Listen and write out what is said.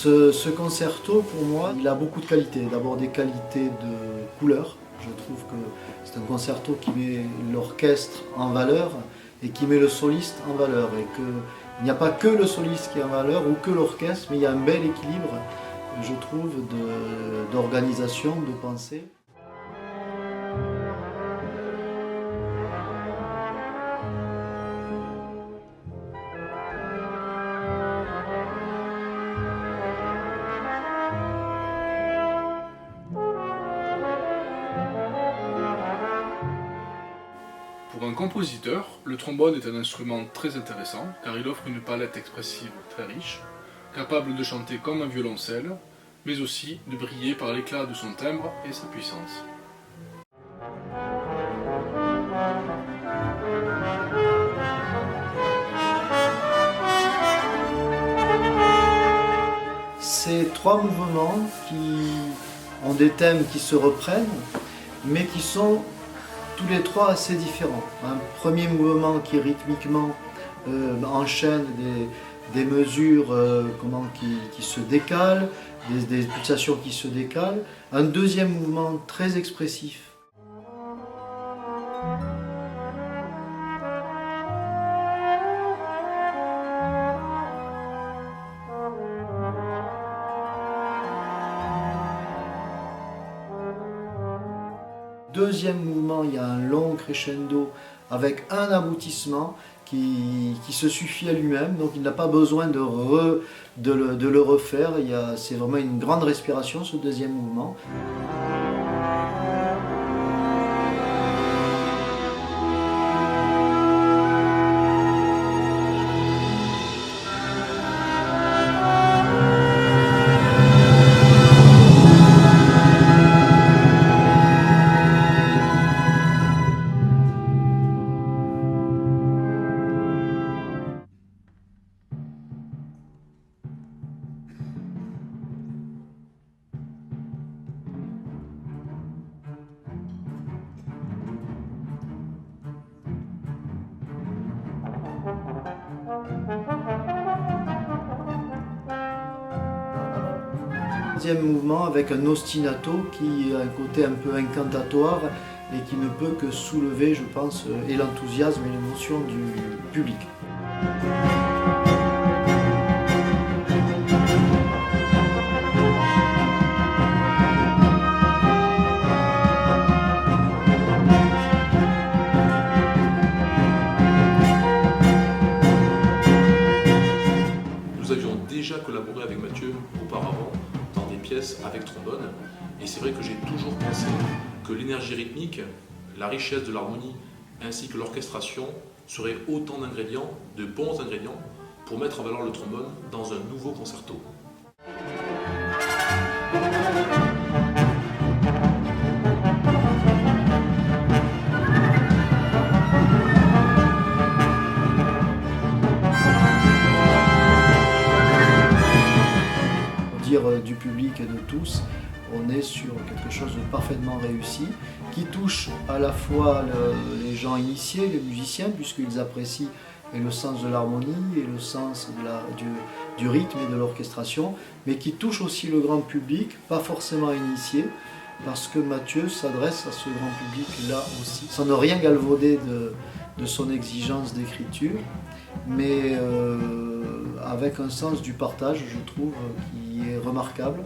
Ce concerto, pour moi, il a beaucoup de qualités. D'abord des qualités de couleur. Je trouve que c'est un concerto qui met l'orchestre en valeur et qui met le soliste en valeur. Et qu'il n'y a pas que le soliste qui est en valeur ou que l'orchestre, mais il y a un bel équilibre, je trouve, d'organisation, de pensée. Pour un compositeur, le trombone est un instrument très intéressant car il offre une palette expressive très riche, capable de chanter comme un violoncelle, mais aussi de briller par l'éclat de son timbre et sa puissance. Ces trois mouvements qui ont des thèmes qui se reprennent, mais qui sont tous les trois assez différents. Un premier mouvement qui rythmiquement enchaîne des mesures qui se décalent, des pulsations qui se décalent. Un deuxième mouvement très expressif. Deuxième mouvement, il y a un long crescendo avec un aboutissement qui se suffit à lui-même, donc il n'a pas besoin de le refaire. C'est vraiment une grande respiration, ce deuxième mouvement. Deuxième mouvement avec un ostinato qui a un côté un peu incantatoire et qui ne peut que soulever, je pense, et l'enthousiasme et l'émotion du public. Nous avions déjà collaboré avec Mathieu auparavant dans des pièces avec trombone, et c'est vrai que j'ai toujours pensé que l'énergie rythmique, la richesse de l'harmonie ainsi que l'orchestration seraient autant d'ingrédients, de bons ingrédients pour mettre en valeur le trombone dans un nouveau concerto. Du public et de tous, on est sur quelque chose de parfaitement réussi, qui touche à la fois les gens initiés, les musiciens, puisqu'ils apprécient et le sens de l'harmonie et le sens du rythme et de l'orchestration, mais qui touche aussi le grand public, pas forcément initié, parce que Mathieu s'adresse à ce grand public-là aussi, sans ne rien galvauder de son exigence d'écriture, mais avec un sens du partage, je trouve, qui est remarquable.